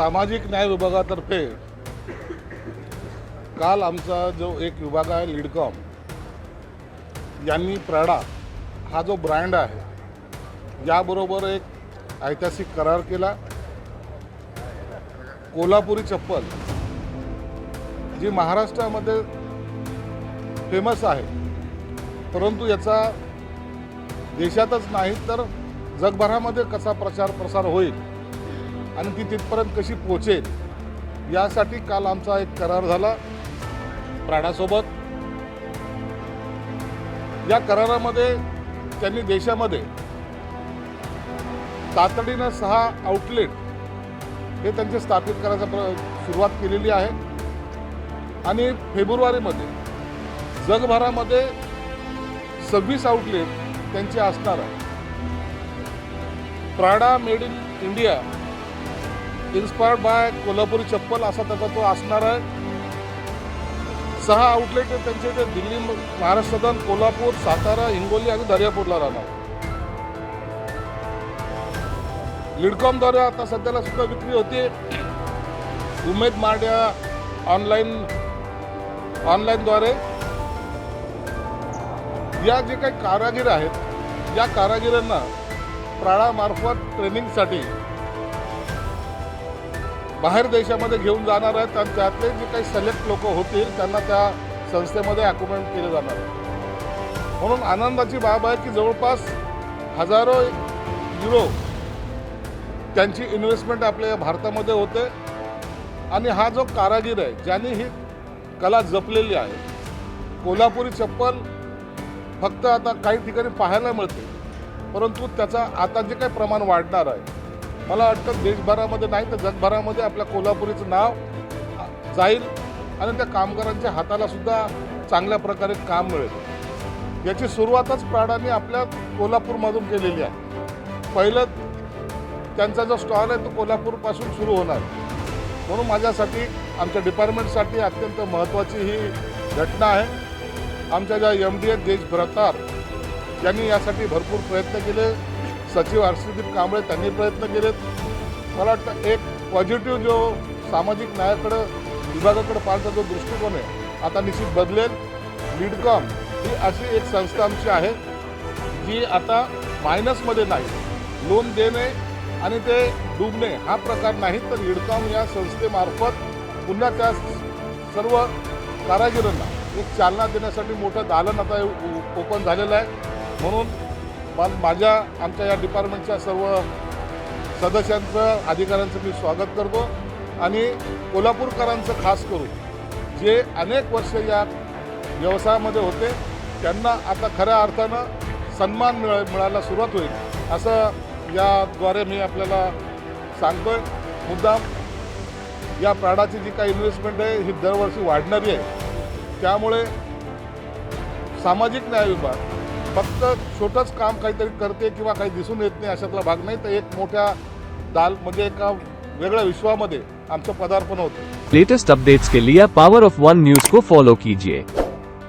सामाजिक न्याय विभागातर्फे काल आमचा जो एक विभाग आहे लीडकॉम यांनी प्राडा हा जो ब्रँड आहे याबरोबर एक ऐतिहासिक करार केला। कोल्हापुरी चप्पल जी महाराष्ट्रामध्ये फेमस आहे, परंतु याचा देशातच नाही तर जगभरामध्ये कसा प्रसार होईल आणि ती तिथपर्यंत कशी पोहोचेल यासाठी काल आमचा एक करार झाला प्राडासोबत। या करारामध्ये त्यांनी देशामध्ये तातडीनं 6 आउटलेट हे त्यांचे स्थापित करायचा सुरुवात केलेली आहे आणि फेब्रुवारीमध्ये जगभरामध्ये 26 आउटलेट त्यांचे असणार आहे। Prada made in India inspired bye Kolhapuri चप्पल असा त्याचा तो असणार आहे। 6 आउटलेट त्यांचे ते दिल्ली, महाराष्ट्रात कोल्हापूर, सातारा, हिंगोली आणि दर्यापूरला राहणार। लीडकॉमद्वारे आता सध्याला सुद्धा विक्री होते। उमेद मार्ट या ऑनलाईनद्वारे या जे काही कारागीर आहेत या कारागिरांना प्राडामार्फत ट्रेनिंगसाठी बाहेर देशामध्ये घेऊन जाणार आहेत आणि त्यातले जे काही सिलेक्ट लोक होतील त्यांना त्या संस्थेमध्ये अकोमोडेट केले जाणार आहे। म्हणून आनंदाची बाब आहे की जवळपास हजारो युरो त्यांची इन्व्हेस्टमेंट आपल्या भारतामध्ये होते आणि हा जो कारागीर आहे ज्यांनी ही कला जपलेली आहे, कोल्हापुरी चप्पल फक्त आता काही ठिकाणी पाहायला मिळते, परंतु त्याचा आता जे काही प्रमाण वाढणार आहे, मला वाटतं देशभरामध्ये नाही तर जगभरामध्ये आपल्या कोल्हापुरीचं नाव जाईल आणि त्या कामगारांच्या हाताला सुद्धा चांगल्या प्रकारे काम मिळेल। याची सुरुवातच प्राडाने आपल्या कोल्हापूरमधून केलेली आहे। पहिलं त्यांचा जो स्टॉल आहे तो कोल्हापूरपासून सुरू होणार, म्हणून माझ्यासाठी आमच्या डिपार्टमेंटसाठी अत्यंत महत्त्वाची ही घटना आहे। आमच्या ज्या MD आहेत देश भरतार यांनी यासाठी भरपूर प्रयत्न केले, सचिव हर्षदीप कांबळे त्यांनी प्रयत्न केलेत। मला वाटतं एक पॉझिटिव्ह जो सामाजिक न्यायाकडे विभागाकडे पाहण्याचा जो दृष्टिकोन आहे आता निश्चित बदलेल। लीडकॉम ही अशी एक संस्था आमची आहे जी आता मायनसमध्ये नाही, लोन देणे आणि ते डुबणे हा प्रकार नाही, तर लीडकॉम या संस्थेमार्फत पुन्हा त्या सर्व कारागिरांना एक चालना देण्यासाठी मोठं दालन आता ओपन झालेलं आहे। म्हणून माझ्या आमच्या या डिपार्टमेंटच्या सर्व सदस्यांचं, अधिकाऱ्यांचं मी स्वागत करतो आणि कोल्हापूरकरांचं खास करून जे अनेक वर्ष या व्यवसायामध्ये होते त्यांना आता खऱ्या अर्थानं सन्मान मिळायला सुरुवात होईल असं याद्वारे मी आपल्याला सांगतोय। मुद्दाम या प्राडाची जी काही इन्व्हेस्टमेंट आहे ही दरवर्षी वाढणारी आहे, त्यामुळे सामाजिक न्याय विभाग फक्त छोटंच काम काहीतरी करते किंवा काही दिसून येत नाही अशातला भाग नाही, तर एक मोठ्या म्हणजे एका वेगळ्या विश्वामध्ये आमचं पदार्पण होतं। लेटेस्ट अपडेट्स के लिए पावर ऑफ वन न्यूज को फॉलो कीजिए।